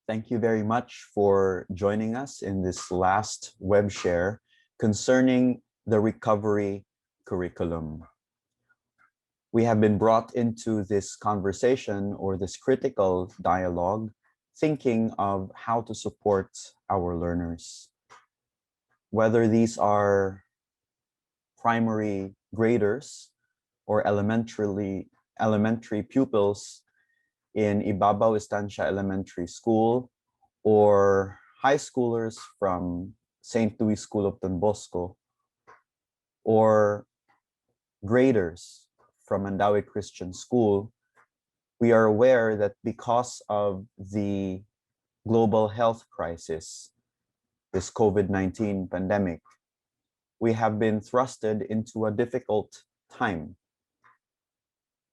Thank you very much for joining us in this last web share concerning the recovery curriculum. We have been brought into this conversation or this critical dialogue thinking of how to support our learners. Whether these are primary graders or elementary pupils in Ibabaw Estancia Elementary School, or high schoolers from St. Louis School of Don Bosco, or graders from Mandawi Christian School, we are aware that because of the global health crisis, this COVID-19 pandemic, we have been thrusted into a difficult time.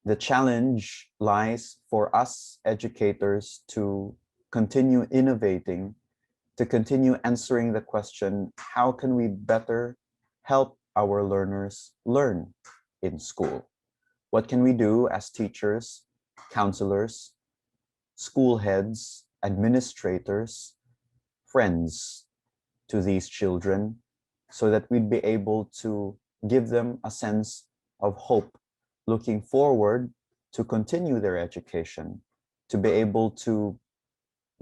The challenge lies for us educators to continue innovating, to continue answering the question, how can we better help our learners learn in school? What can we do as teachers, counselors, school heads, administrators, friends to these children, so that we'd be able to give them a sense of hope, looking forward to continue their education, to be able to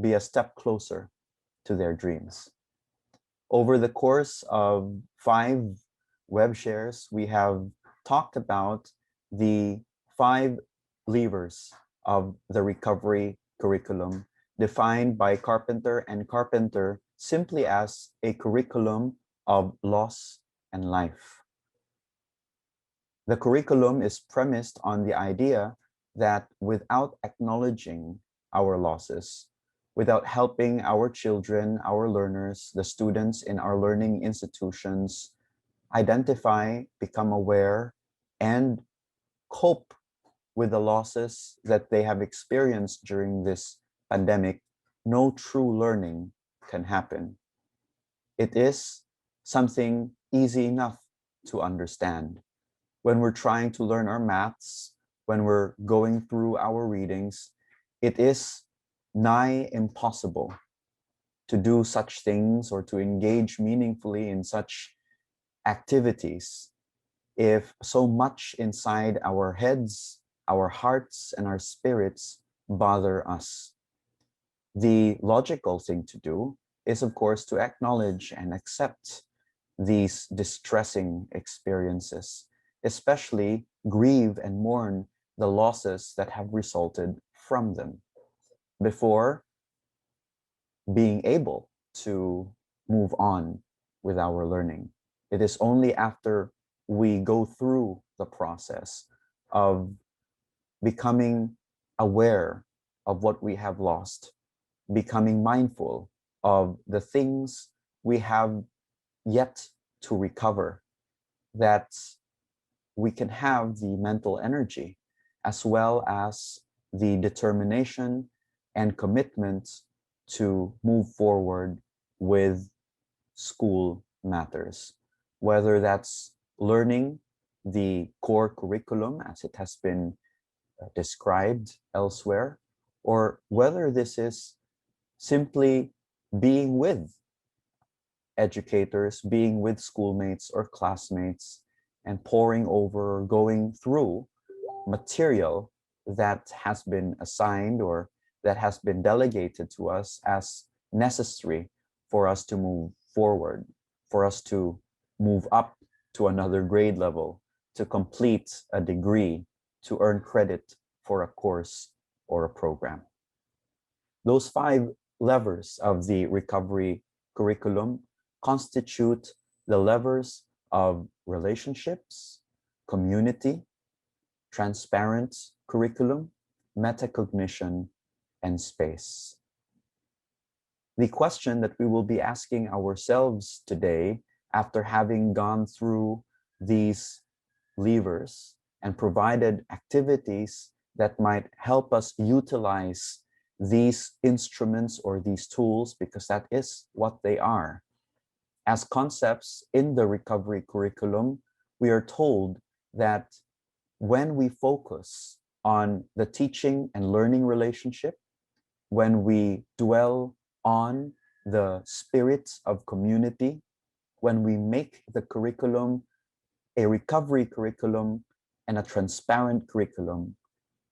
be a step closer to their dreams. Over the course of 5 web shares, we have talked about the 5 levers of the recovery curriculum, defined by Carpenter and Carpenter simply as a curriculum of loss and life. The curriculum is premised on the idea that without acknowledging our losses, without helping our children, our learners, the students in our learning institutions identify, become aware, and cope with the losses that they have experienced during this pandemic, no true learning can happen. It is something easy enough to understand. When we're trying to learn our maths, when we're going through our readings, it is nigh impossible to do such things or to engage meaningfully in such activities if so much inside our heads, our hearts, and our spirits bother us. The logical thing to do is, of course, to acknowledge and accept these distressing experiences, especially grieve and mourn the losses that have resulted from them before being able to move on with our learning. It is only after we go through the process of becoming aware of what we have lost, becoming mindful of the things we have yet to recover, that we can have the mental energy as well as the determination and commitment to move forward with school matters, whether that's learning the core curriculum as it has been described elsewhere, or whether this is simply being with educators, being with schoolmates or classmates, and poring over or going through material that has been assigned or that has been delegated to us as necessary for us to move forward, for us to move up to another grade level, to complete a degree, to earn credit for a course or a program. Those 5 levers of the recovery curriculum constitute the levers of relationships, community, transparent curriculum, metacognition, and space. The question that we will be asking ourselves today, after having gone through these levers and provided activities that might help us utilize these instruments or these tools, because that is what they are. As concepts in the recovery curriculum, we are told that when we focus on the teaching and learning relationship, when we dwell on the spirit of community, when we make the curriculum a recovery curriculum and a transparent curriculum,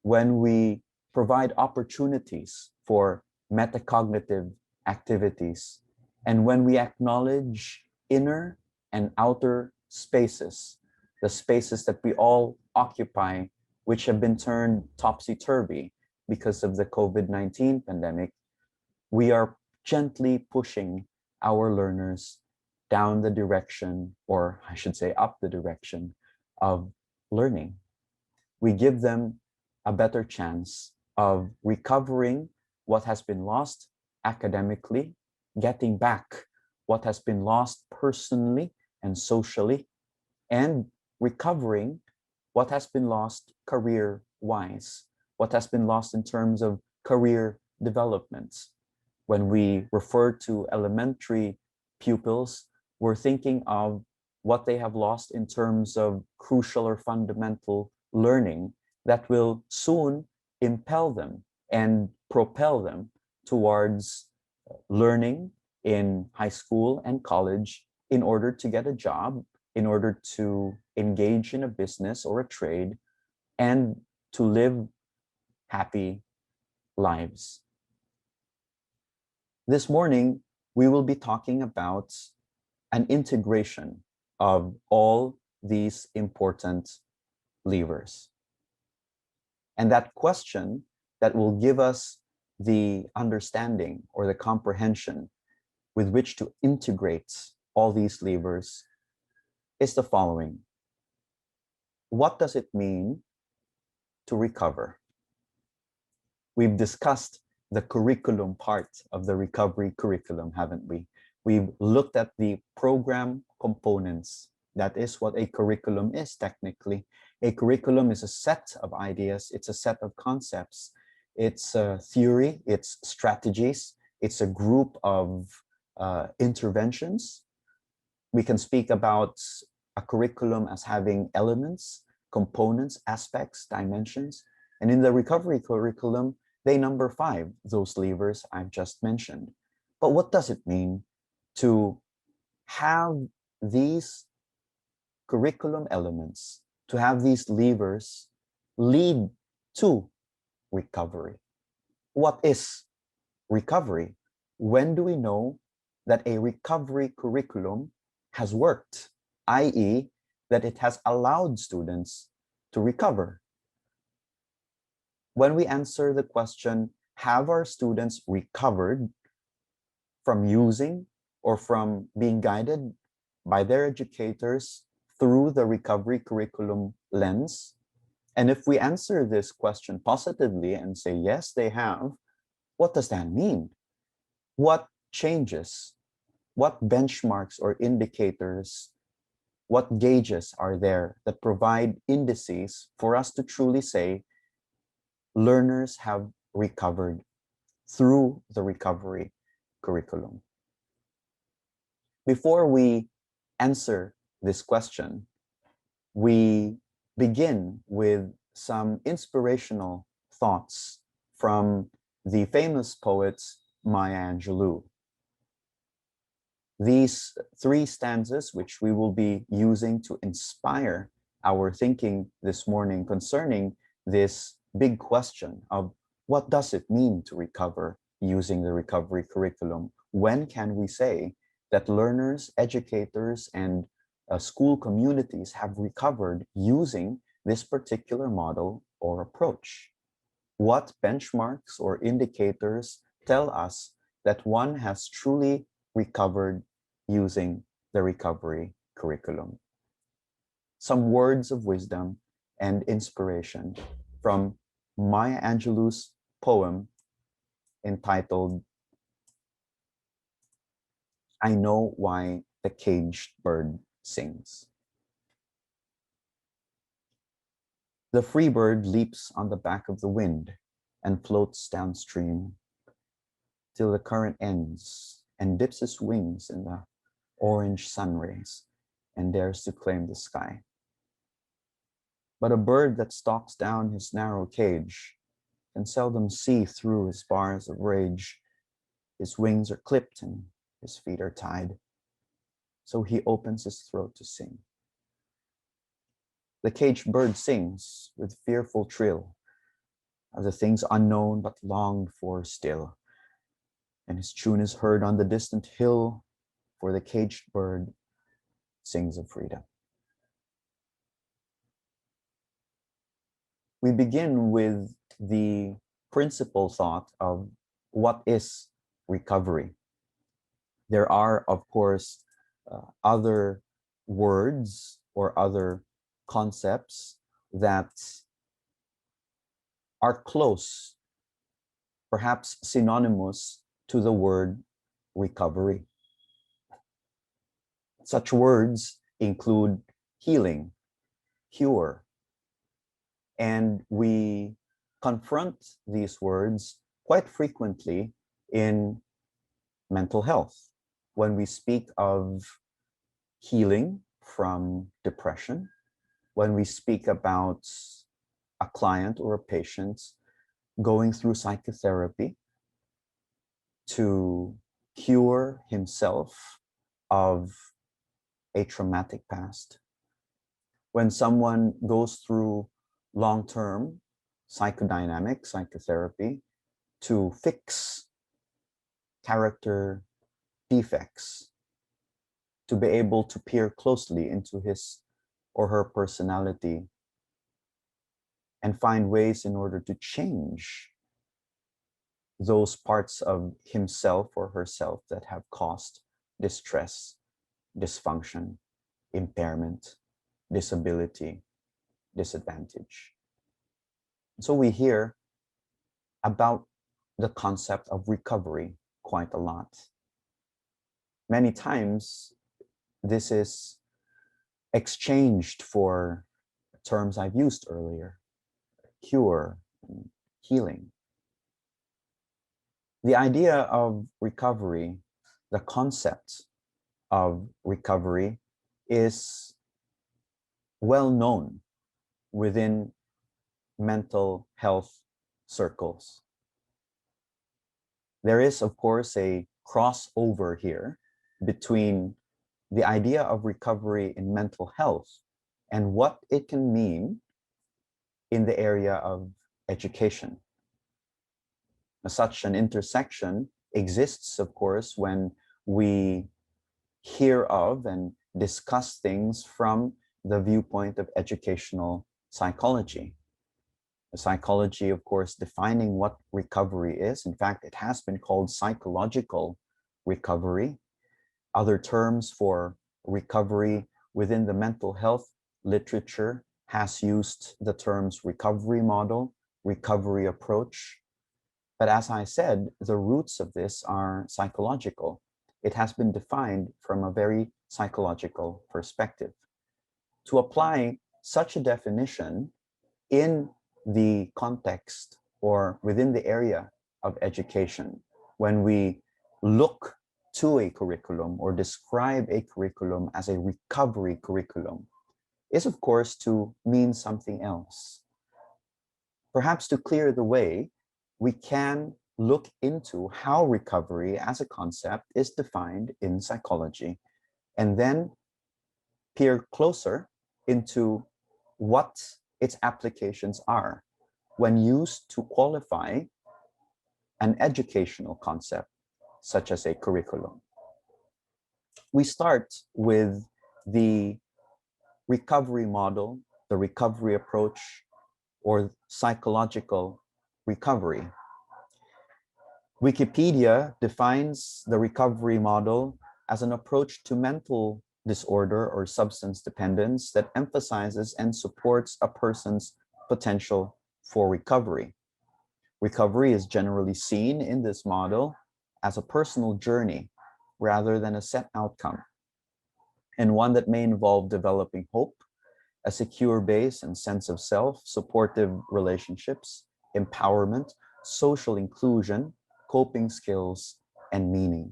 when we provide opportunities for metacognitive activities, and when we acknowledge inner and outer spaces, the spaces that we all occupy, which have been turned topsy-turvy because of the COVID-19 pandemic, we are gently pushing our learners down the direction, or I should say up the direction of learning. We give them a better chance of recovering what has been lost academically, getting back what has been lost personally and socially, and recovering what has been lost career-wise, what has been lost in terms of career development. When we refer to elementary pupils, we're thinking of what they have lost in terms of crucial or fundamental learning that will soon impel them and propel them towards learning in high school and college in order to get a job, in order to engage in a business or a trade, and to live happy lives. This morning, we will be talking about an integration of all these important levers. And that question that will give us the understanding or the comprehension with which to integrate all these levers is the following. What does it mean to recover? We've discussed the curriculum part of the recovery curriculum, haven't we? We've looked at the program components. That is what a curriculum is technically. A curriculum is a set of ideas. It's a set of concepts. It's a theory, it's strategies. It's a group of interventions. We can speak about a curriculum as having elements, components, aspects, dimensions. And in the recovery curriculum, they number 5, those levers I've just mentioned. But what does it mean to have these curriculum elements, to have these levers lead to recovery? What is recovery? When do we know that a recovery curriculum has worked, i.e., that it has allowed students to recover? When we answer the question, have our students recovered from using or from being guided by their educators through the recovery curriculum lens? And if we answer this question positively and say, yes, they have, what does that mean? What changes? What benchmarks or indicators, what gauges are there that provide indices for us to truly say learners have recovered through the recovery curriculum? Before we answer this question, we begin with some inspirational thoughts from the famous poet Maya Angelou. These 3 stanzas, which we will be using to inspire our thinking this morning concerning this big question of what does it mean to recover using the recovery curriculum? When can we say that learners, educators, and school communities have recovered using this particular model or approach? What benchmarks or indicators tell us that one has truly recovered using the recovery curriculum? Some words of wisdom and inspiration from Maya Angelou's poem entitled, I Know Why the Caged Bird Sings. The free bird leaps on the back of the wind and floats downstream till the current ends and dips his wings in the orange sun rays and dares to claim the sky. But a bird that stalks down his narrow cage can seldom see through his bars of rage. His wings are clipped and his feet are tied. So he opens his throat to sing. The caged bird sings with fearful trill of the things unknown but longed for still. And his tune is heard on the distant hill, for the caged bird sings of freedom. We begin with the principal thought of what is recovery. There are, of course, other words or other concepts that are close, perhaps synonymous to the word recovery. Such words include healing, cure, and we confront these words quite frequently in mental health. When we speak of healing from depression, when we speak about a client or a patient going through psychotherapy to cure himself of a traumatic past, when someone goes through long-term psychodynamic psychotherapy to fix character defects, to be able to peer closely into his or her personality and find ways in order to change those parts of himself or herself that have caused distress, dysfunction, impairment, disability, disadvantage. So we hear about the concept of recovery quite a lot. Many times, this is exchanged for terms I've used earlier, cure, and healing. The idea of recovery, the concept of recovery is well known within mental health circles. There is, of course, a crossover here between the idea of recovery in mental health and what it can mean in the area of education. Such an intersection exists, of course, when we hear of and discuss things from the viewpoint of educational psychology. The psychology, of course, defining what recovery is. In fact, it has been called psychological recovery. Other terms for recovery within the mental health literature has used the terms recovery model, recovery approach. But as I said, the roots of this are psychological. It has been defined from a very psychological perspective. To apply such a definition in the context or within the area of education, when we look to a curriculum or describe a curriculum as a recovery curriculum, is of course to mean something else. Perhaps to clear the way, we can look into how recovery as a concept is defined in psychology, and then peer closer into what its applications are when used to qualify an educational concept, such as a curriculum. We start with the recovery model, the recovery approach, or psychological recovery. Wikipedia defines the recovery model as an approach to mental disorder or substance dependence that emphasizes and supports a person's potential for recovery. Recovery is generally seen in this model as a personal journey rather than a set outcome, and one that may involve developing hope, a secure base and sense of self, supportive relationships, empowerment, social inclusion, coping skills, and meaning.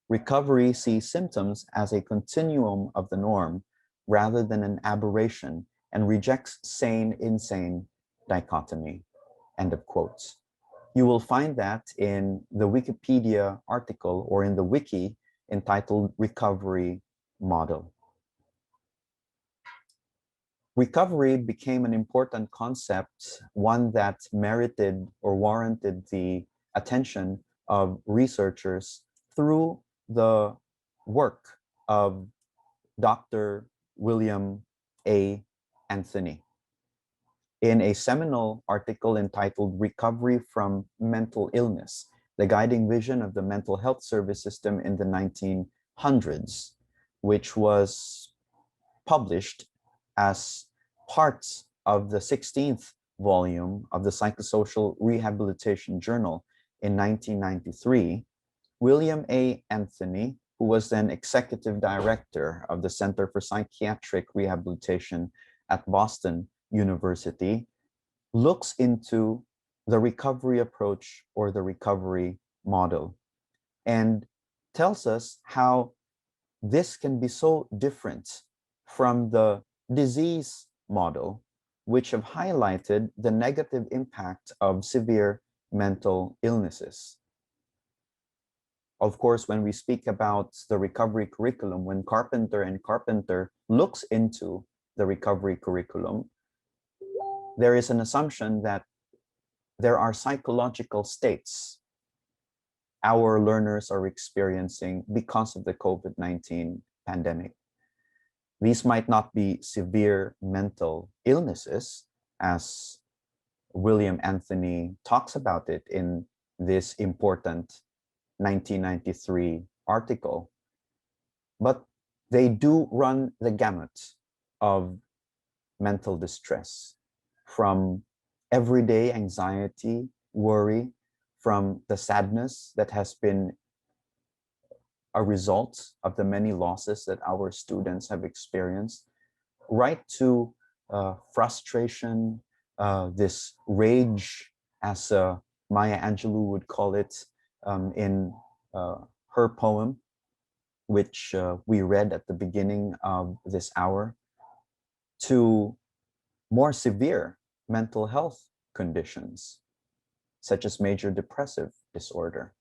Recovery sees symptoms as a continuum of the norm rather than an aberration and rejects sane-insane dichotomy. End of quotes. You will find that in the Wikipedia article or in the wiki entitled Recovery Model. Recovery became an important concept, one that merited or warranted the attention of researchers through the work of Dr. William A. Anthony. In a seminal article entitled Recovery from Mental Illness, the guiding vision of the mental health service system in the 1900s, which was published as parts of the 16th volume of the Psychosocial Rehabilitation Journal in 1993, William A. Anthony, who was then executive director of the Center for Psychiatric Rehabilitation at Boston University, looks into the recovery approach or the recovery model and tells us how this can be so different from the disease model, which have highlighted the negative impact of severe mental illnesses. Of course, when we speak about the recovery curriculum, when Carpenter looks into the recovery curriculum, there is an assumption that there are psychological states our learners are experiencing because of the COVID-19 pandemic. These might not be severe mental illnesses, as William Anthony talks about it in this important 1993 article, but they do run the gamut of mental distress, from everyday anxiety, worry, from the sadness that has been a result of the many losses that our students have experienced, right to frustration, this rage, as Maya Angelou would call it in her poem, which we read at the beginning of this hour, to more severe mental health conditions, such as major depressive disorder.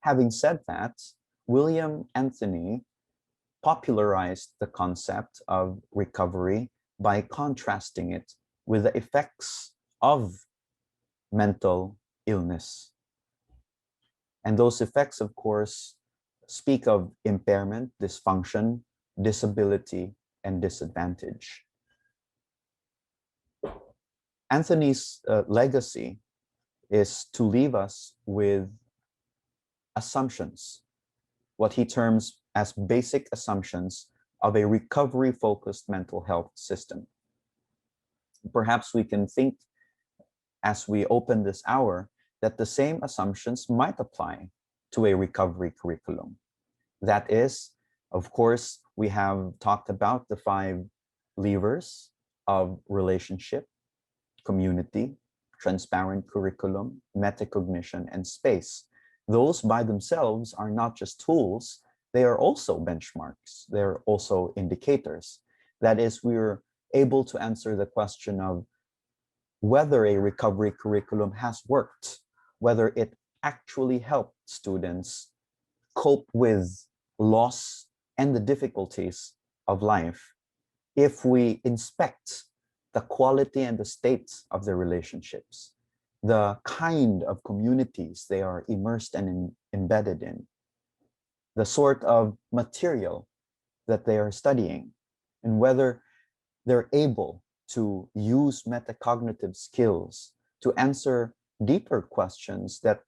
Having said that, William Anthony popularized the concept of recovery by contrasting it with the effects of mental illness. And those effects, of course, speak of impairment, dysfunction, disability, and disadvantage. Anthony's legacy is to leave us with assumptions, what he terms as basic assumptions of a recovery-focused mental health system. Perhaps we can think, as we open this hour, that the same assumptions might apply to a recovery curriculum. That is, of course, we have talked about the 5 levers of relationship, community, transparent curriculum, metacognition, and space. Those by themselves are not just tools, they are also benchmarks. They're also indicators. That is, we're able to answer the question of whether a recovery curriculum has worked, whether it actually helped students cope with loss and the difficulties of life, if we inspect the quality and the state of their relationships, the kind of communities they are immersed and embedded in, the sort of material that they are studying, and whether they're able to use metacognitive skills to answer deeper questions that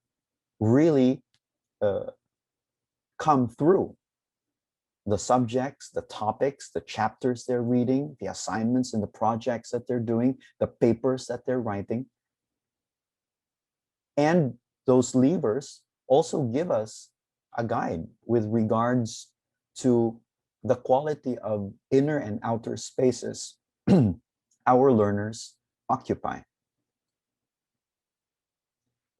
really come through the subjects, the topics, the chapters they're reading, the assignments and the projects that they're doing, the papers that they're writing. And those levers also give us a guide with regards to the quality of inner and outer spaces our learners occupy.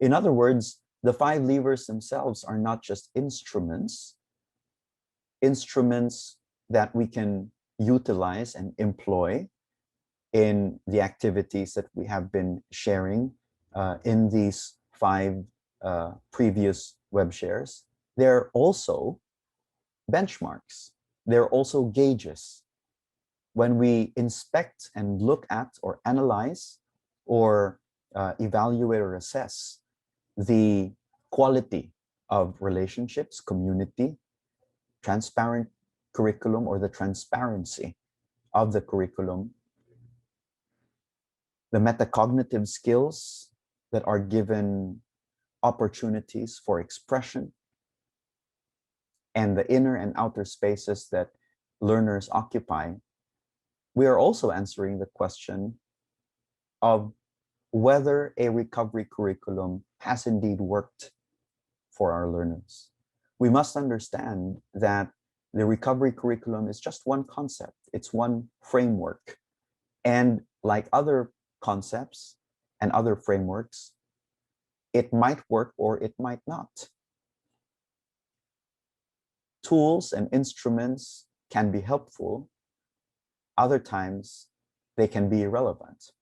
In other words, the 5 levers themselves are not just instruments that we can utilize and employ in the activities that we have been sharing in these 5 previous web shares, they're also benchmarks. They're also gauges. When we inspect and look at or analyze or evaluate or assess the quality of relationships, community, transparent curriculum, or the transparency of the curriculum, the metacognitive skills that are given opportunities for expression, and the inner and outer spaces that learners occupy, we are also answering the question of whether a recovery curriculum has indeed worked for our learners. We must understand that the recovery curriculum is just one concept. It's one framework. And like other concepts and other frameworks, it might work or it might not. Tools and instruments can be helpful. Other times, they can be irrelevant.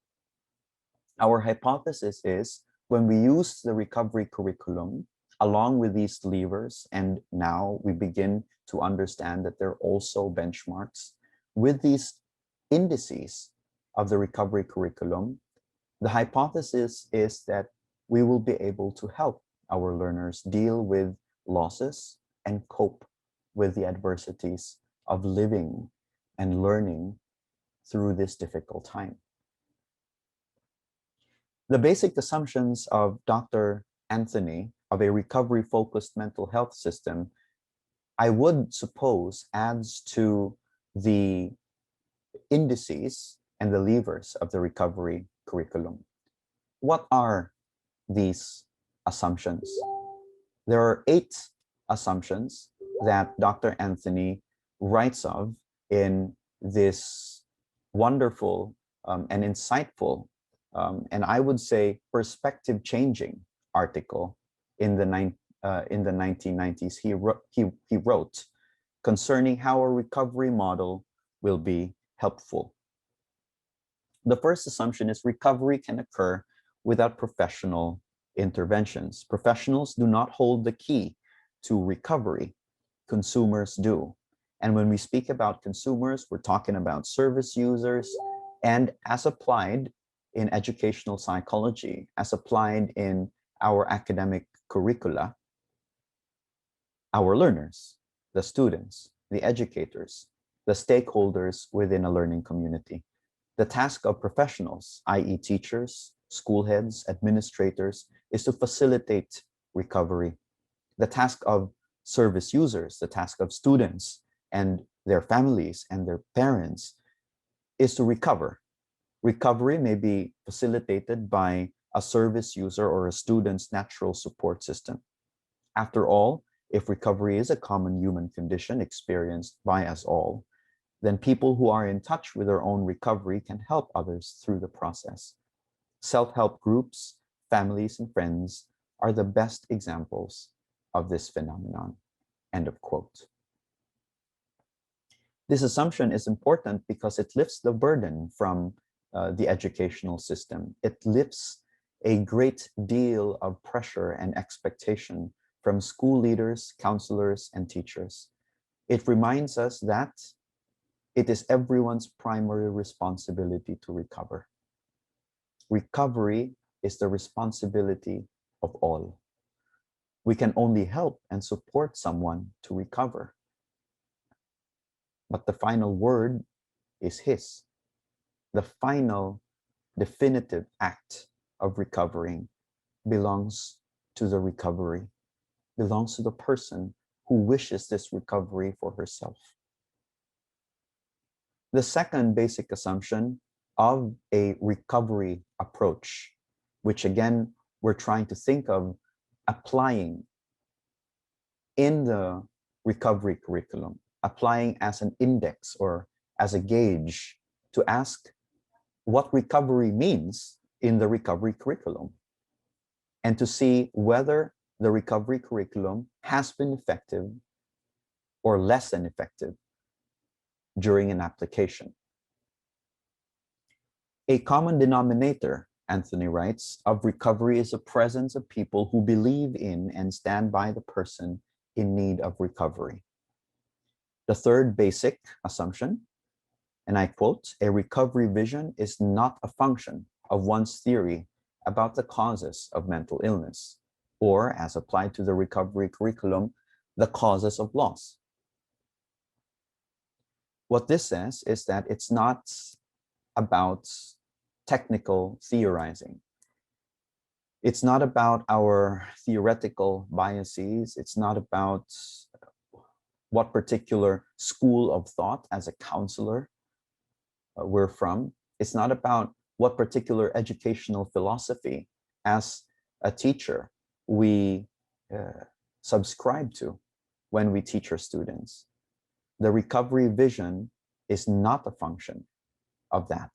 Our hypothesis is when we use the recovery curriculum along with these levers, and now we begin to understand that they're also benchmarks, with these indices of the recovery curriculum, the hypothesis is that we will be able to help our learners deal with losses and cope with the adversities of living and learning through this difficult time. The basic assumptions of Dr. Anthony of a recovery-focused mental health system, I would suppose, adds to the indices and the levers of the recovery curriculum. What are these assumptions? There are 8 assumptions that Dr. Anthony writes of in this wonderful and insightful and I would say perspective-changing article in the 1990s. He wrote concerning how a recovery model will be helpful. The first assumption is recovery can occur without professional interventions. Professionals do not hold the key to recovery. Consumers do. And when we speak about consumers, we're talking about service users, and as applied in educational psychology, as applied in our academic curricula, our learners, the students, the educators, the stakeholders within a learning community. The task of professionals, i.e. teachers, school heads, administrators, is to facilitate recovery. The task of service users, the task of students and their families and their parents, is to recover. Recovery may be facilitated by a service user or a student's natural support system. After all, if recovery is a common human condition experienced by us all, then people who are in touch with their own recovery can help others through the process. Self-help groups, families, and friends are the best examples of this phenomenon. End of quote. This assumption is important because it lifts the burden from the educational system. It lifts a great deal of pressure and expectation from school leaders, counselors, and teachers. It reminds us that it is everyone's primary responsibility to recover. Recovery is the responsibility of all. We can only help and support someone to recover. But the final word is his. The final definitive act of recovering belongs to the recovery, belongs to the person who wishes this recovery for herself. The second basic assumption of a recovery approach, which again, we're trying to think of applying in the recovery curriculum, applying as an index or as a gauge to ask what recovery means in the recovery curriculum, and to see whether the recovery curriculum has been effective or less than effective during an application. A common denominator Anthony writes, of recovery is the presence of people who believe in and stand by the person in need of recovery. The third basic assumption, and I quote, a recovery vision is not a function of one's theory about the causes of mental illness, or as applied to the recovery curriculum, the causes of loss. What this says is that it's not about technical theorizing. It's not about our theoretical biases. It's not about what particular school of thought as a counselor we're from. It's not about what particular educational philosophy as a teacher we subscribe to when we teach our students. The recovery vision is not a function of that.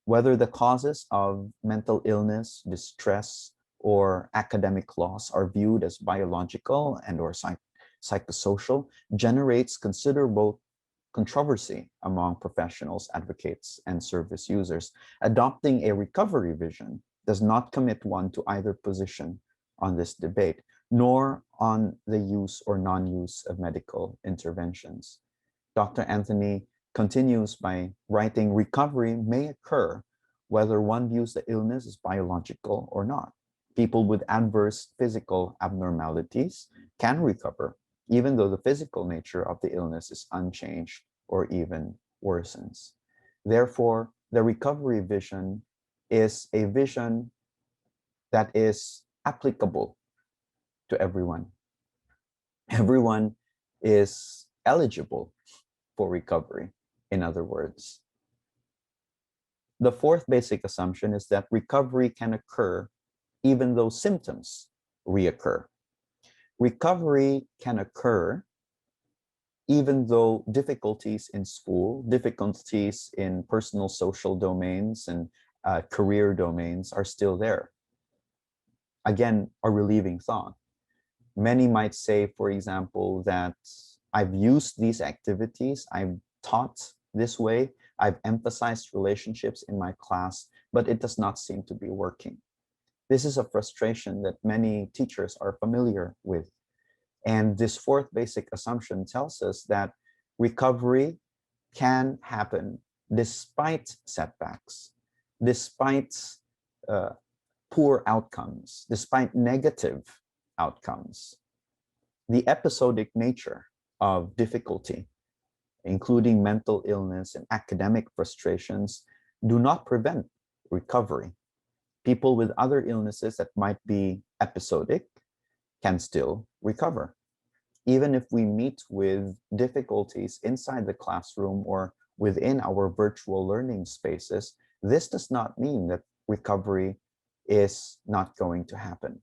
Whether the causes of mental illness, distress, or academic loss are viewed as biological and or psychosocial generates considerable controversy among professionals, advocates, and service users. Adopting a recovery vision does not commit one to either position on this debate, nor on the use or non-use of medical interventions. Dr. Anthony continues by writing, recovery may occur whether one views the illness as biological or not. People with adverse physical abnormalities can recover, even though the physical nature of the illness is unchanged or even worsens. Therefore, the recovery vision is a vision that is applicable to everyone. Everyone is eligible for recovery, in other words. The fourth basic assumption is that recovery can occur even though symptoms reoccur. Recovery can occur even though difficulties in school, difficulties in personal social domains and career domains are still there. Again, a relieving thought. Many might say, for example, that I've used these activities, I've taught this way, I've emphasized relationships in my class, but it does not seem to be working. This is a frustration that many teachers are familiar with. And this fourth basic assumption tells us that recovery can happen despite setbacks, despite poor outcomes, despite negative outcomes. The episodic nature of difficulty, including mental illness and academic frustrations, do not prevent recovery. People with other illnesses that might be episodic can still recover. Even if we meet with difficulties inside the classroom or within our virtual learning spaces, this does not mean that recovery is not going to happen.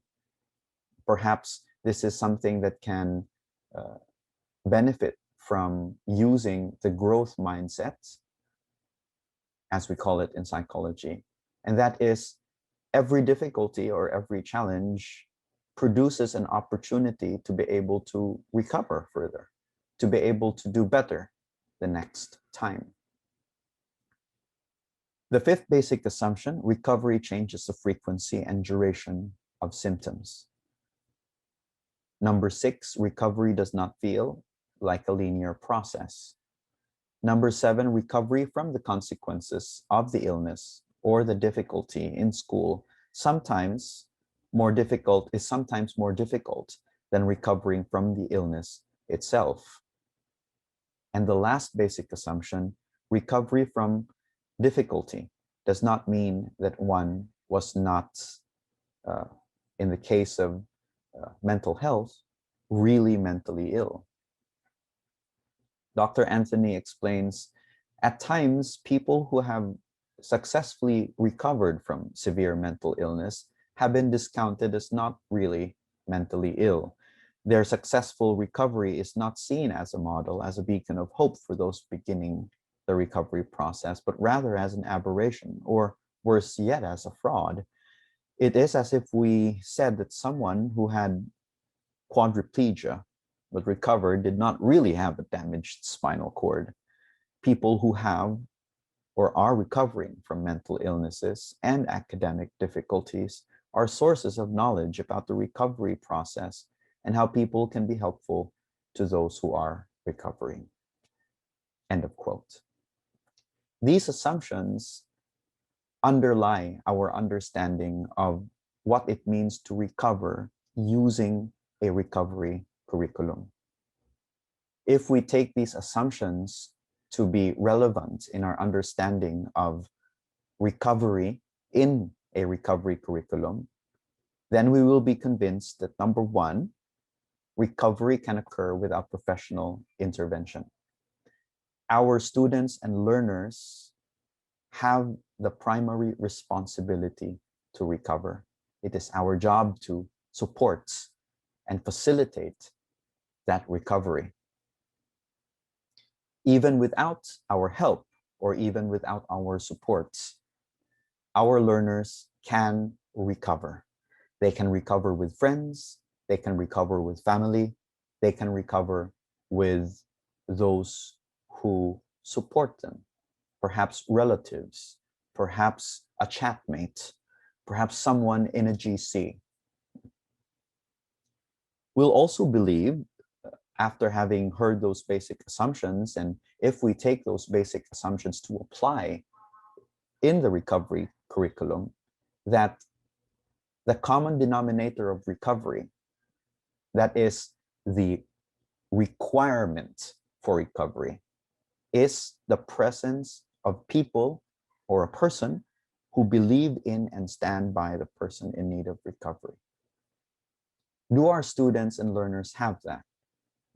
Perhaps this is something that can benefit from using the growth mindset, as we call it in psychology. And that is, every difficulty or every challenge produces an opportunity to be able to recover further, to be able to do better the next time. The fifth basic assumption, recovery changes the frequency and duration of symptoms. Number 6, recovery does not feel like a linear process. Number 7, recovery from the consequences of the illness or the difficulty in school is sometimes more difficult than recovering from the illness itself. And the last basic assumption, recovery from difficulty does not mean that one was not, in the case of mental health, really mentally ill. Dr. Anthony explains, at times, people who have successfully recovered from severe mental illness have been discounted as not really mentally ill. Their successful recovery is not seen as a model, as a beacon of hope for those beginning the recovery process, but rather as an aberration, or worse yet, as a fraud. It is as if we said that someone who had quadriplegia but recovered did not really have a damaged spinal cord. People who have or are recovering from mental illnesses and academic difficulties are sources of knowledge about the recovery process and how people can be helpful to those who are recovering. End of quote. These assumptions underlie our understanding of what it means to recover using a recovery curriculum. If we take these assumptions to be relevant in our understanding of recovery in a recovery curriculum, then we will be convinced that number one, recovery can occur without professional intervention. Our students and learners have the primary responsibility to recover. It is our job to support and facilitate that recovery. Even without our help or even without our support, our learners can recover. They can recover with friends, they can recover with family, they can recover with those who support them, perhaps relatives, perhaps a chatmate, perhaps someone in a GC. We'll also believe, after having heard those basic assumptions, and if we take those basic assumptions to apply in the recovery curriculum, that the common denominator of recovery, that is the requirement for recovery, is the presence of people or a person who believe in and stand by the person in need of recovery. Do our students and learners have that?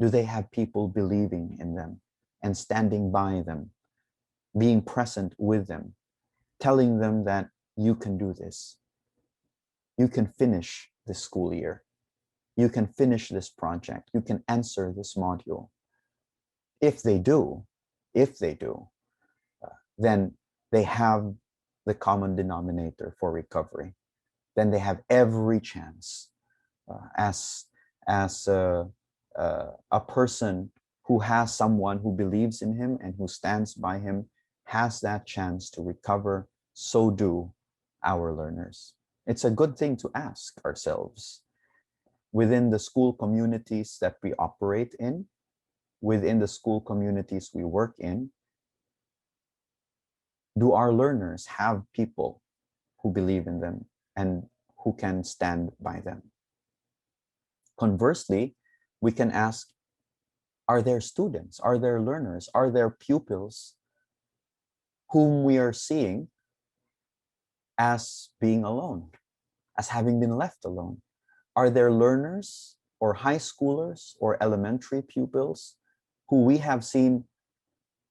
Do they have people believing in them and standing by them, being present with them, telling them that you can do this, you can finish this school year, you can finish this project, you can answer this module? If they do, then they have the common denominator for recovery. Then they have every chance as a person who has someone who believes in him and who stands by him has that chance to recover. So do our learners. It's a good thing to ask ourselves, within the school communities that we operate in, within the school communities we work in, do our learners have people who believe in them and who can stand by them? Conversely, we can ask, are there students, are there learners, are there pupils whom we are seeing as being alone, as having been left alone? Are there learners or high schoolers or elementary pupils who we have seen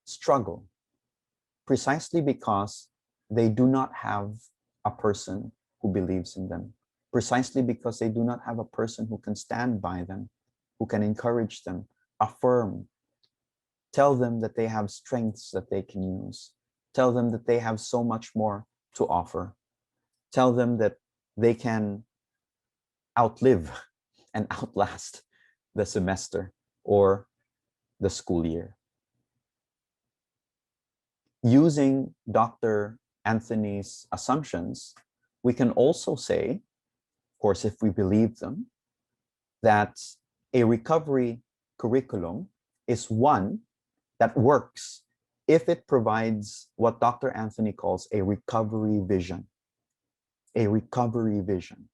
struggle precisely because they do not have a person who believes in them, precisely because they do not have a person who can stand by them, who can encourage them, affirm, tell them that they have strengths that they can use, tell them that they have so much more to offer, tell them that they can outlive and outlast the semester or the school year. Using Dr. Anthony's assumptions, we can also say, of course, if we believe them, that a recovery curriculum is one that works if it provides what Dr. Anthony calls a recovery vision. A recovery vision,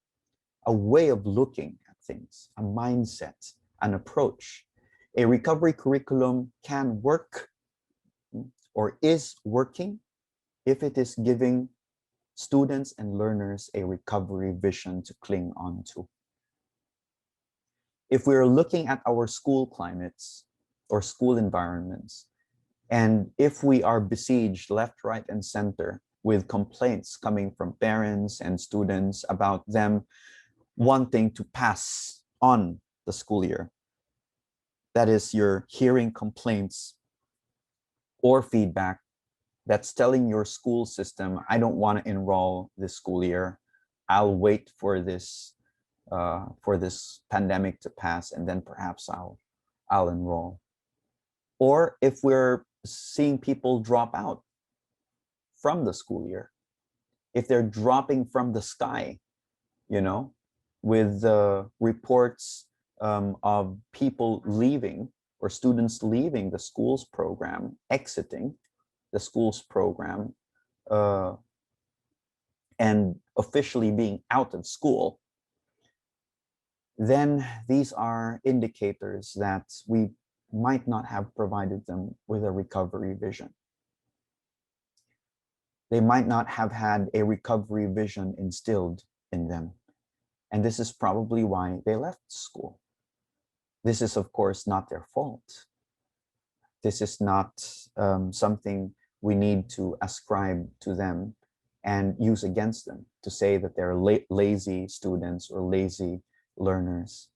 a way of looking at things, a mindset, an approach. A recovery curriculum can work or is working if it is giving students and learners a recovery vision to cling on to. If we're looking at our school climates or school environments, and if we are besieged left, right, and center with complaints coming from parents and students about them wanting to pass on the school year, that is, you're hearing complaints or feedback that's telling your school system, I don't want to enroll this school year. I'll wait for this pandemic to pass, and then perhaps I'll enroll. Or if we're seeing people drop out from the school year, if they're dropping from the sky, you know, with the reports of people leaving or students leaving the school's program, exiting the school's program, and officially being out of school, then these are indicators that we might not have provided them with a recovery vision. They might not have had a recovery vision instilled in them. And this is probably why they left school. This is, of course, not their fault. This is not something we need to ascribe to them and use against them to say that they're lazy students or lazy learners.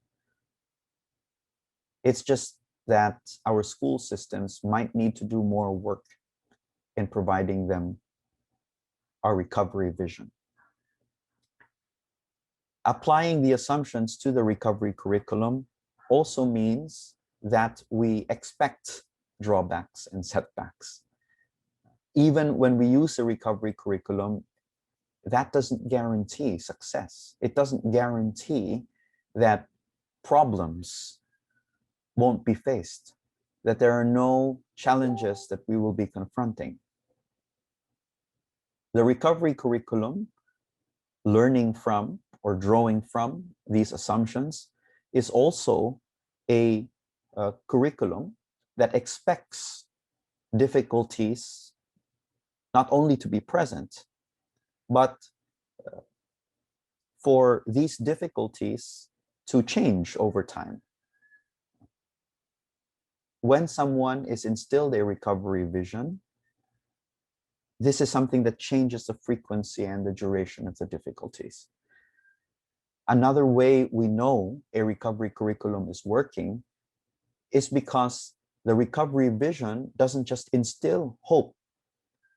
It's just that our school systems might need to do more work in providing them our recovery vision. Applying the assumptions to the recovery curriculum also means that we expect drawbacks and setbacks. Even when we use the recovery curriculum, that doesn't guarantee success. It doesn't guarantee that problems won't be faced, that there are no challenges that we will be confronting. The recovery curriculum, learning from or drawing from these assumptions, is also a curriculum that expects difficulties not only to be present, but for these difficulties to change over time. When someone is instilled a recovery vision, this is something that changes the frequency and the duration of the difficulties. Another way we know a recovery curriculum is working is because the recovery vision doesn't just instill hope.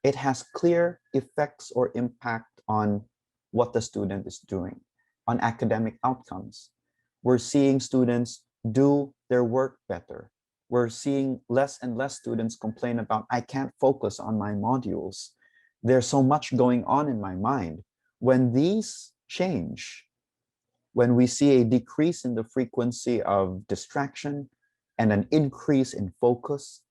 It has clear effects or impact on what the student is doing, on academic outcomes. We're seeing students do their work better. We're seeing less and less students complain about, I can't focus on my modules. There's so much going on in my mind. When these change, when we see a decrease in the frequency of distraction and an increase in focus,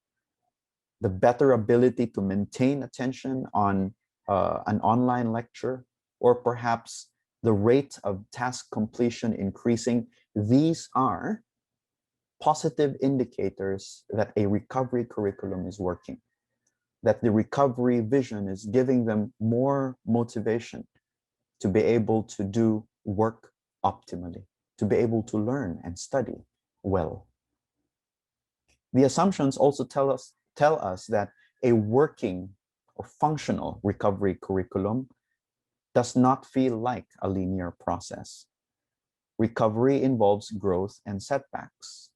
the better ability to maintain attention on an online lecture, or perhaps the rate of task completion increasing, these are positive indicators that a recovery curriculum is working, that the recovery vision is giving them more motivation to be able to do work optimally, to be able to learn and study well. The assumptions also tell us that a working or functional recovery curriculum does not feel like a linear process. Recovery involves growth and setbacks,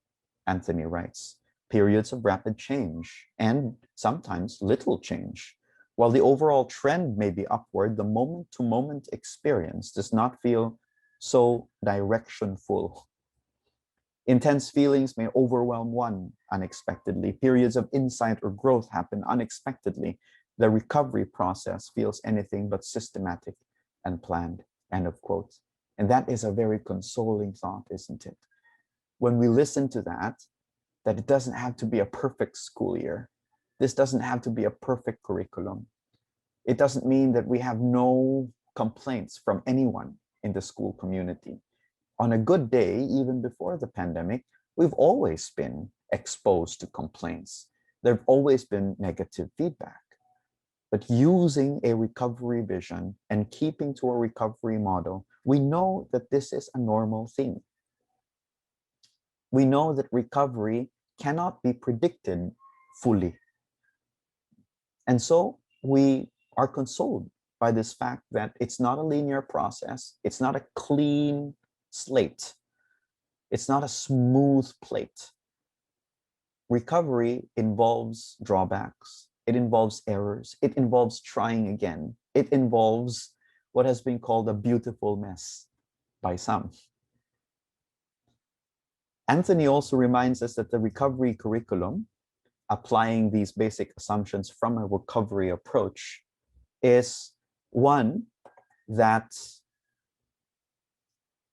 Anthony writes, periods of rapid change, and sometimes little change. While the overall trend may be upward, the moment-to-moment experience does not feel so direction-full. Intense feelings may overwhelm one unexpectedly. Periods of insight or growth happen unexpectedly. The recovery process feels anything but systematic and planned, end of quote. And that is a very consoling thought, isn't it? When we listen to that it doesn't have to be a perfect school year. This doesn't have to be a perfect curriculum. It doesn't mean that we have no complaints from anyone in the school community. On a good day, even before the pandemic, we've always been exposed to complaints. There have always been negative feedback. But using a recovery vision and keeping to a recovery model, we know that this is a normal thing. We know that recovery cannot be predicted fully. And so we are consoled by this fact that it's not a linear process. It's not a clean slate. It's not a smooth plate. Recovery involves drawbacks. It involves errors. It involves trying again. It involves what has been called a beautiful mess by some. Anthony also reminds us that the recovery curriculum, applying these basic assumptions from a recovery approach, is one that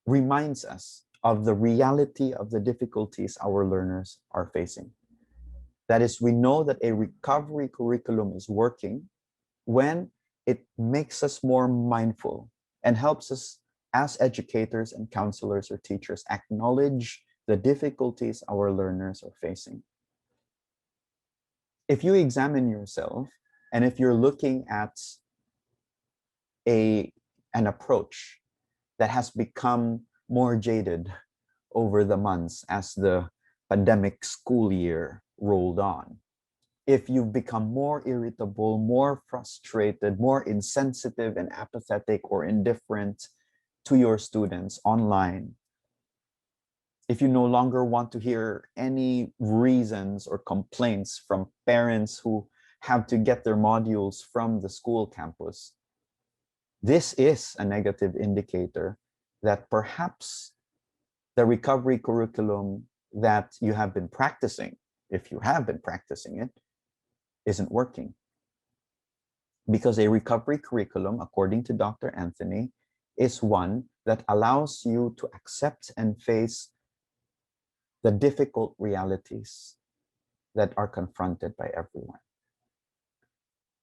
reminds us of the reality of the difficulties our learners are facing. That is, we know that a recovery curriculum is working when it makes us more mindful and helps us as educators and counselors or teachers acknowledge the difficulties our learners are facing. If you examine yourself, and if you're looking at an approach that has become more jaded over the months as the pandemic school year rolled on, if you've become more irritable, more frustrated, more insensitive and apathetic or indifferent to your students online, if you no longer want to hear any reasons or complaints from parents who have to get their modules from the school campus, this is a negative indicator that perhaps the recovery curriculum that you have been practicing, if you have been practicing it, isn't working. Because a recovery curriculum, according to Dr. Anthony, is one that allows you to accept and face the difficult realities that are confronted by everyone.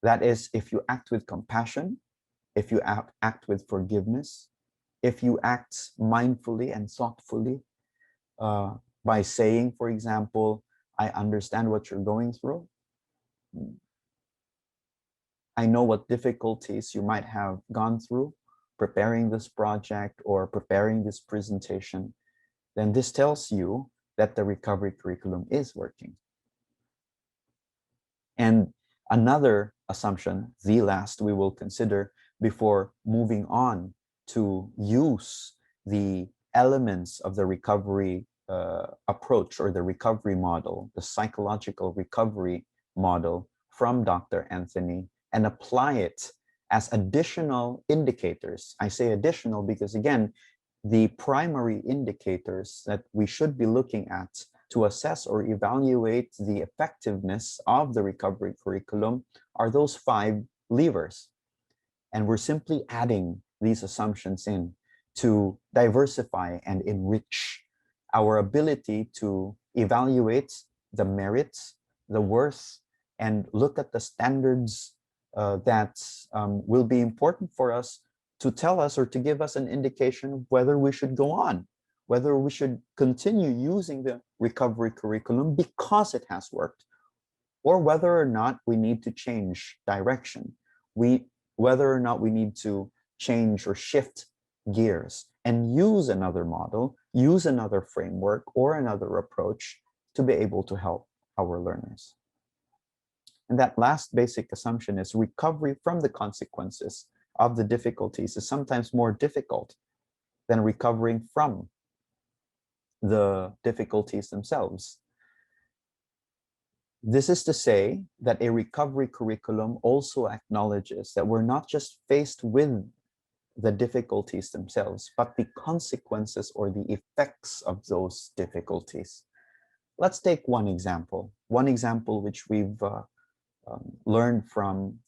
That is, if you act with compassion, if you act with forgiveness, if you act mindfully and thoughtfully, by saying, for example, I understand what you're going through. I know what difficulties you might have gone through preparing this project or preparing this presentation. Then this tells you that the recovery curriculum is working. And another assumption, the last we will consider before moving on to use the elements of the recovery approach or the recovery model, the psychological recovery model from Dr. Anthony, and apply it as additional indicators. I say additional because, again, the primary indicators that we should be looking at to assess or evaluate the effectiveness of the recovery curriculum are those 5 levers. And we're simply adding these assumptions in to diversify and enrich our ability to evaluate the merits, the worth, and look at the standards that will be important for us to tell us or to give us an indication of whether we should go on, whether we should continue using the recovery curriculum because it has worked, or whether or not we need to change direction, whether or not we need to change or shift gears and use another model, use another framework or another approach to be able to help our learners. And that last basic assumption is recovery from the consequences of the difficulties is sometimes more difficult than recovering from the difficulties themselves. This is to say that a recovery curriculum also acknowledges that we're not just faced with the difficulties themselves, but the consequences or the effects of those difficulties. Let's take one example which we've learned from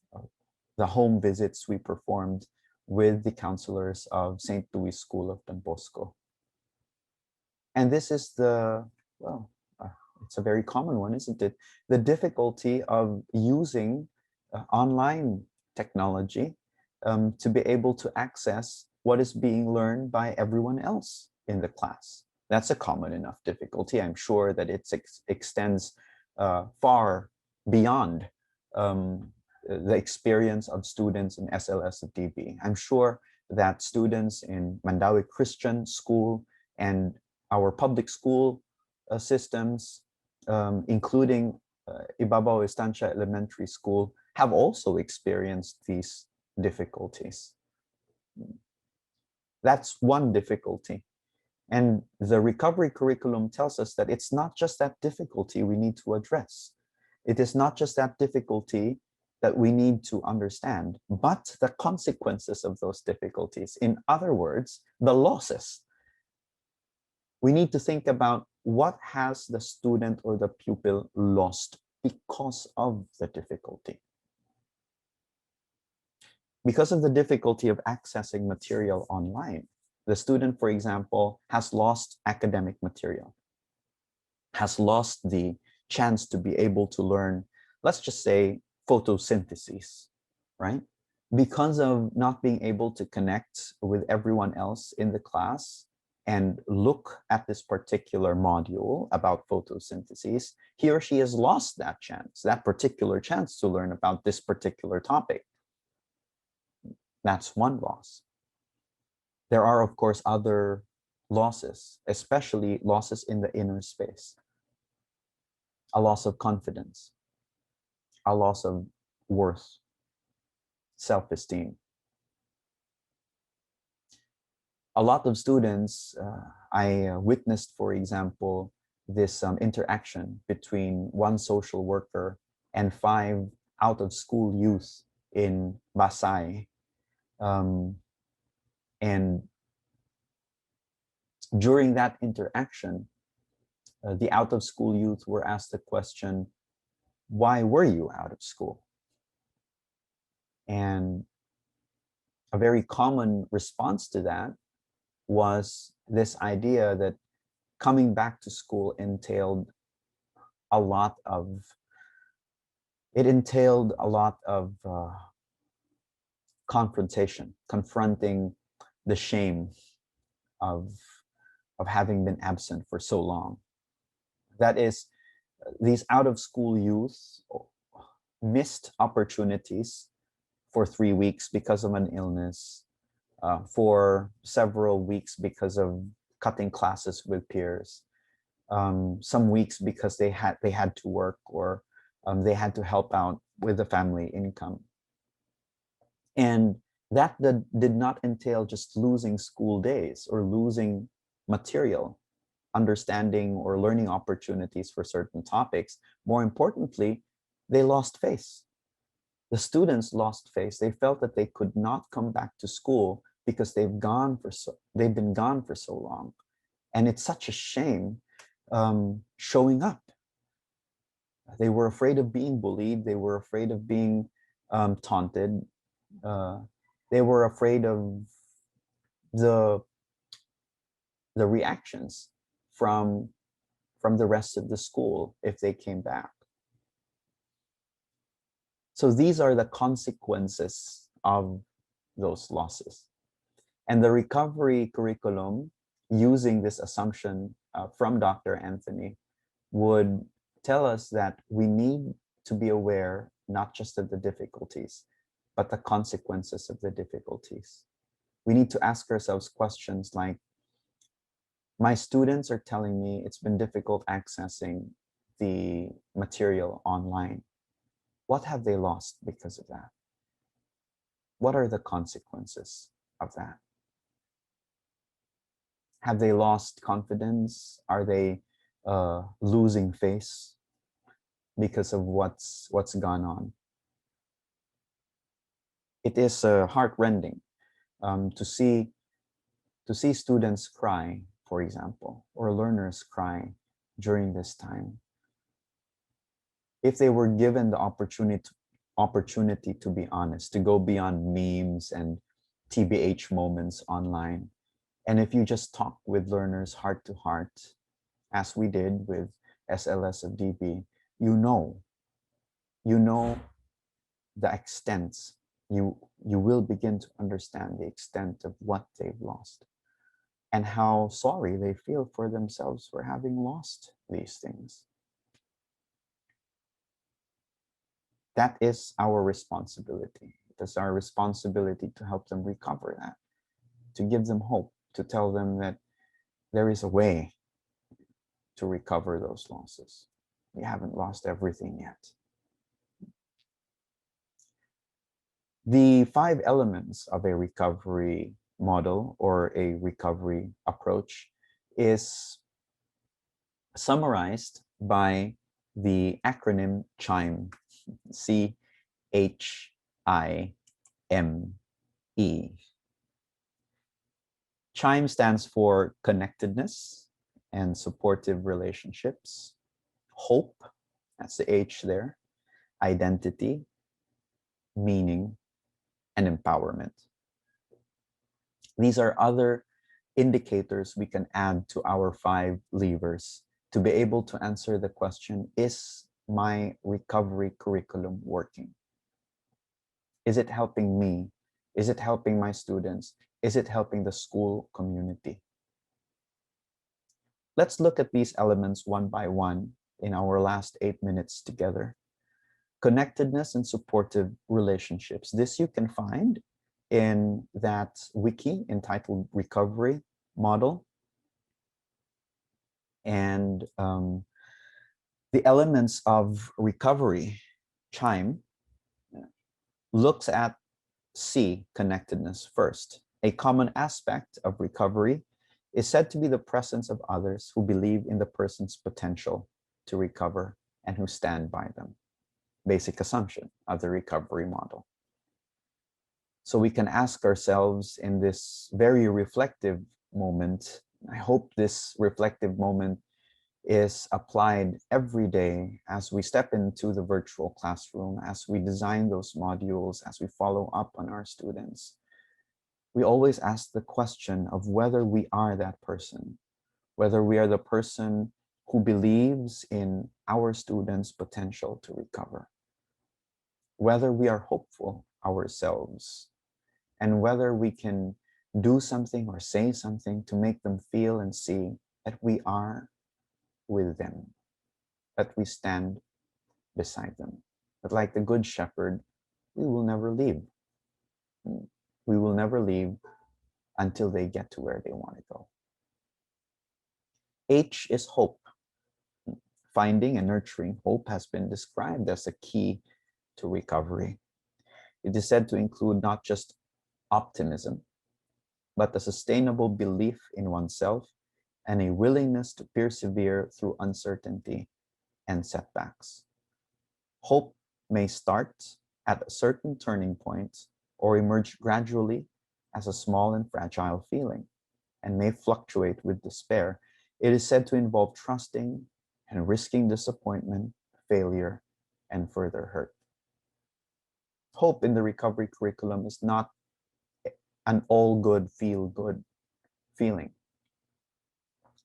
the home visits we performed with the counselors of St. Louis School of Don Bosco. And this is it's a very common one, isn't it? The difficulty of using online technology to be able to access what is being learned by everyone else in the class. That's a common enough difficulty. I'm sure that it extends far beyond the experience of students in SLS at DB. I'm sure that students in Mandawi Christian School and our public school systems, including Ibabaw Estancia Elementary School, have also experienced these difficulties. That's one difficulty. And the recovery curriculum tells us that it's not just that difficulty we need to address. It is not just that difficulty that we need to understand, but the consequences of those difficulties. In other words, the losses. We need to think about what has the student or the pupil lost because of the difficulty. Because of the difficulty of accessing material online, the student, for example, has lost academic material, has lost the chance to be able to learn, let's just say, photosynthesis, right? Because of not being able to connect with everyone else in the class and look at this particular module about photosynthesis, he or she has lost that chance, that particular chance to learn about this particular topic. That's one loss. There are, of course, other losses, especially losses in the inner space. A loss of confidence, a loss of worth, self-esteem. A lot of students, I witnessed, for example, this interaction between one social worker and 5 out-of-school youth in Basay. And during that interaction, the out-of-school youth were asked the question, why were you out of school? And a very common response to that was this idea that coming back to school entailed a lot of confrontation, confronting the shame of having been absent for so long. That is, these out-of-school youth missed opportunities for 3 weeks because of an illness, for several weeks because of cutting classes with peers, some weeks because they had to work, or they had to help out with the family income. And that did not entail just losing school days or losing material, understanding or learning opportunities for certain topics. More importantly, they lost face. The students lost face. They felt that they could not come back to school because they've been gone for so long. And it's such a shame showing up. They were afraid of being bullied. They were afraid of being taunted. They were afraid of the reactions from the rest of the school if they came back. So these are the consequences of those losses. And the recovery curriculum, using this assumption from Dr. Anthony, would tell us that we need to be aware not just of the difficulties, but the consequences of the difficulties. We need to ask ourselves questions like, my students are telling me it's been difficult accessing the material online. What have they lost because of that? What are the consequences of that? Have they lost confidence? Are they losing face because of what's gone on? It is heartrending to see students cry, for example, or learners cry during this time. If they were given the opportunity to be honest, to go beyond memes and TBH moments online, and if you just talk with learners heart to heart, as we did with SLS of DB, you know the extent, you will begin to understand the extent of what they've lost and how sorry they feel for themselves for having lost these things. That is our responsibility. It is our responsibility to help them recover that, to give them hope, to tell them that there is a way to recover those losses. We haven't lost everything yet. The 5 elements of a recovery model or a recovery approach is summarized by the acronym CHIME, CHIME. CHIME stands for connectedness and supportive relationships, hope, that's the H there, identity, meaning, and empowerment. These are other indicators we can add to our 5 levers to be able to answer the question, is my recovery curriculum working? Is it helping me? Is it helping my students? Is it helping the school community? Let's look at these elements one by one in our last 8 minutes together. Connectedness and supportive relationships. This you can find in that wiki entitled Recovery Model. And the elements of recovery, CHIME, looks at C, connectedness first. A common aspect of recovery is said to be the presence of others who believe in the person's potential to recover and who stand by them. Basic assumption of the recovery model. So we can ask ourselves in this very reflective moment, I hope this reflective moment is applied every day as we step into the virtual classroom, as we design those modules, as we follow up on our students. We always ask the question of whether we are that person, whether we are the person who believes in our students' potential to recover, whether we are hopeful ourselves, and whether we can do something or say something to make them feel and see that we are with them, that we stand beside them. But like the Good Shepherd, we will never leave. We will never leave until they get to where they want to go. H is hope. Finding and nurturing hope has been described as a key to recovery. It is said to include not just optimism, but a sustainable belief in oneself and a willingness to persevere through uncertainty and setbacks. Hope may start at a certain turning point or emerge gradually as a small and fragile feeling and may fluctuate with despair. It is said to involve trusting and risking disappointment, failure, and further hurt. Hope in the recovery curriculum is not an all good, feel good feeling.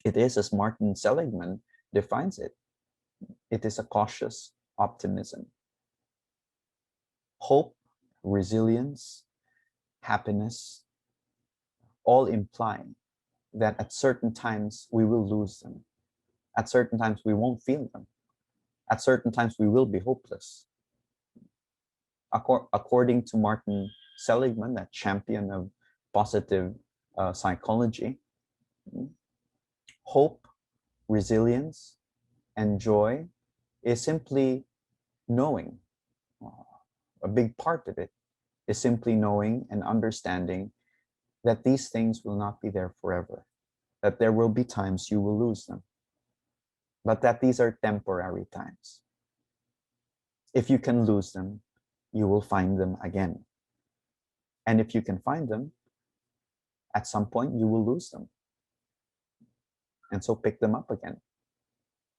It is, as Martin Seligman defines it, it is a cautious optimism. Hope, resilience, happiness, all imply that at certain times we will lose them. At certain times we won't feel them. At certain times we will be hopeless. According to Martin Seligman, that champion of positive psychology, hope, resilience, and joy is simply knowing. A big part of it is simply knowing and understanding that these things will not be there forever, that there will be times you will lose them, but that these are temporary times. If you can lose them, you will find them again. And if you can find them, at some point you will lose them. And so pick them up again.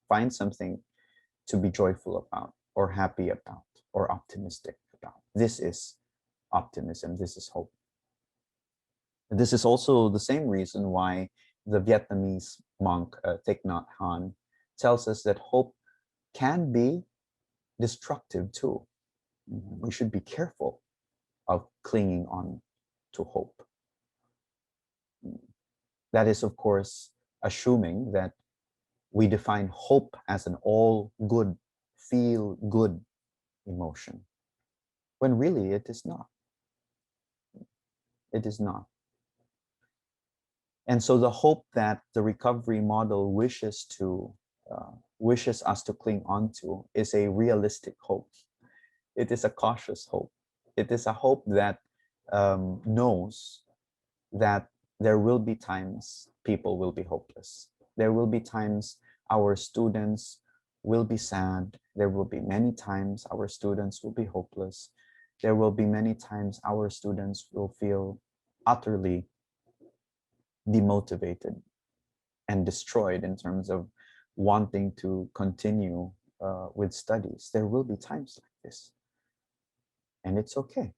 Find something to be joyful about, or happy about, or optimistic about. This is optimism. This is hope. This is also the same reason why the Vietnamese monk Thich Nhat Hanh tells us that hope can be destructive too. We should be careful of clinging on to hope. That is, of course, assuming that we define hope as an all good, feel good emotion, when really it is not. It is not. And so the hope that the recovery model wishes us to cling on to is a realistic hope. It is a cautious hope. It is a hope that knows that there will be times people will be hopeless. There will be times our students will be sad. There will be many times our students will be hopeless. There will be many times our students will feel utterly demotivated and destroyed in terms of wanting to continue with studies. There will be times like this. And it's okay.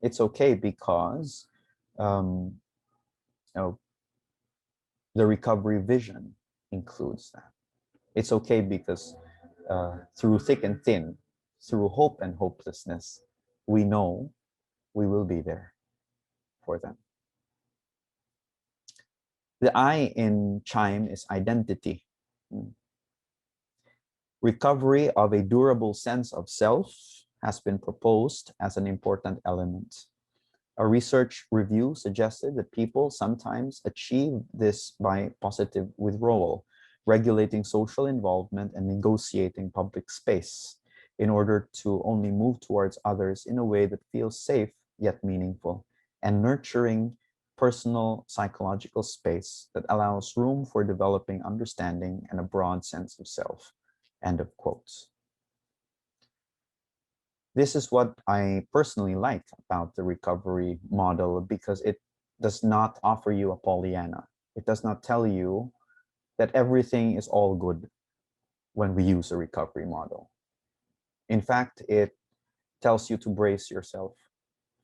It's okay because um, you know, the recovery vision includes that. It's okay because through thick and thin, through hope and hopelessness, we know we will be there for them. The I in CHIME is identity. Recovery of a durable sense of self has been proposed as an important element. A research review suggested that people sometimes achieve this by positive withdrawal, regulating social involvement and negotiating public space in order to only move towards others in a way that feels safe yet meaningful, and nurturing personal psychological space that allows room for developing understanding and a broad sense of self. End of quotes. This is what I personally like about the recovery model, because it does not offer you a Pollyanna. It does not tell you that everything is all good when we use a recovery model. In fact, it tells you to brace yourself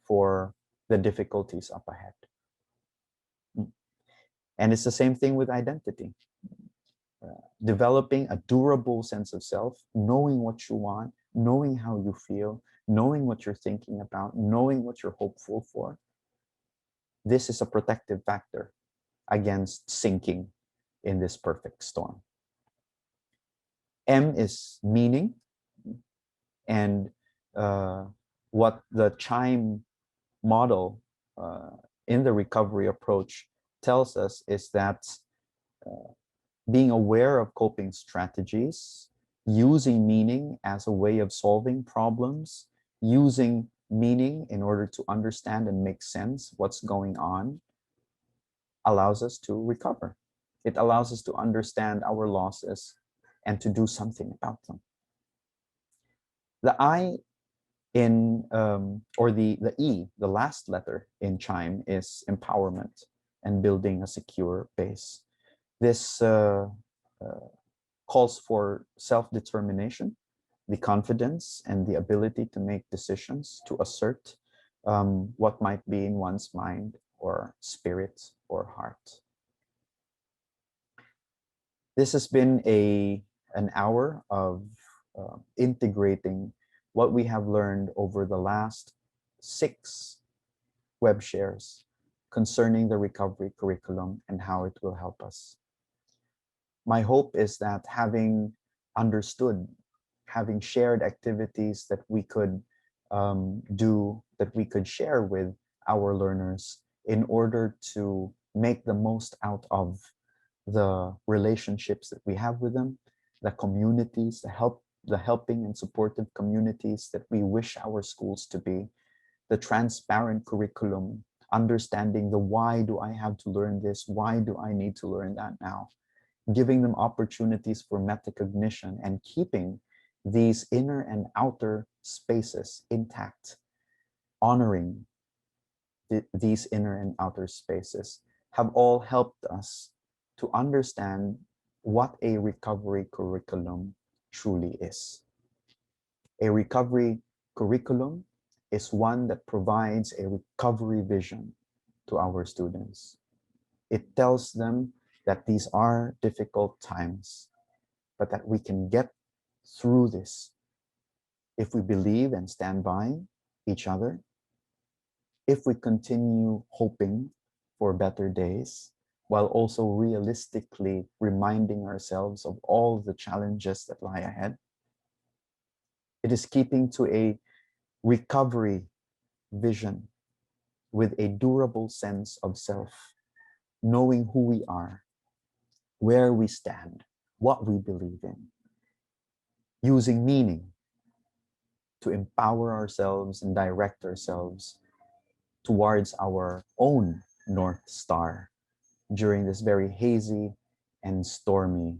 for the difficulties up ahead. And it's the same thing with identity. Developing a durable sense of self, knowing what you want, knowing how you feel, knowing what you're thinking about, knowing what you're hopeful for. This is a protective factor against sinking in this perfect storm. M is meaning, and what the CHIME model in the recovery approach tells us is that being aware of coping strategies, using meaning as a way of solving problems, using meaning in order to understand and make sense what's going on, allows us to recover. It allows us to understand our losses and to do something about them. The I in, or the E, the last letter in CHIME, is empowerment and building a secure base. This calls for self-determination, the confidence and the ability to make decisions, to assert what might be in one's mind or spirit or heart. This has been an hour of integrating what we have learned over the last 6 web shares concerning the recovery curriculum and how it will help us. My hope is that having understood, having shared activities that we could do, that we could share with our learners in order to make the most out of the relationships that we have with them, the communities, the helping and supportive communities that we wish our schools to be, the transparent curriculum, understanding the why do I have to learn this, why do I need to learn that now, giving them opportunities for metacognition and keeping these inner and outer spaces intact, honoring these inner and outer spaces, have all helped us to understand what a recovery curriculum truly is. A recovery curriculum is one that provides a recovery vision to our students. It tells them that these are difficult times, but that we can get through this if we believe and stand by each other, if we continue hoping for better days, while also realistically reminding ourselves of all the challenges that lie ahead. It is keeping to a recovery vision with a durable sense of self, knowing who we are, where we stand, what we believe in, using meaning to empower ourselves and direct ourselves towards our own North Star during this very hazy and stormy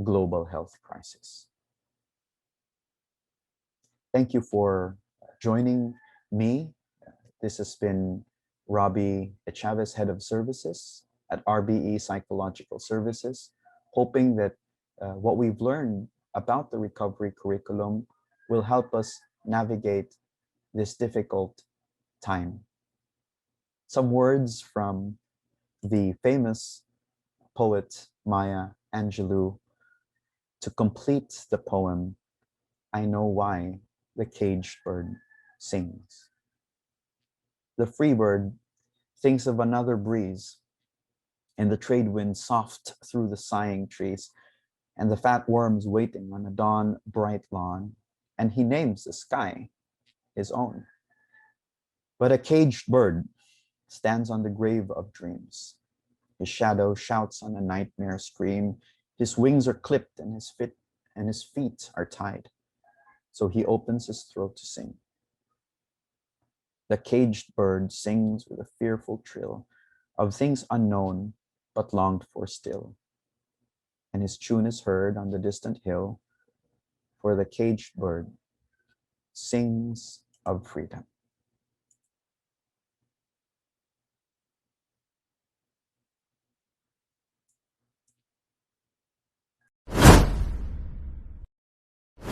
global health crisis. Thank you for joining me. This has been Robbie Chavez, Head of Services at RBE Psychological Services, hoping that what we've learned about the recovery curriculum will help us navigate this difficult time. Some words from the famous poet Maya Angelou to complete the poem, I Know Why the Caged Bird Sings. The free bird thinks of another breeze, and the trade wind soft through the sighing trees, and the fat worms waiting on a dawn bright lawn, and he names the sky his own. But a caged bird stands on the grave of dreams. His shadow shouts on a nightmare scream. His wings are clipped and his feet are tied. So he opens his throat to sing. The caged bird sings with a fearful trill of things unknown but longed for still. And his tune is heard on the distant hill, for the caged bird sings of freedom.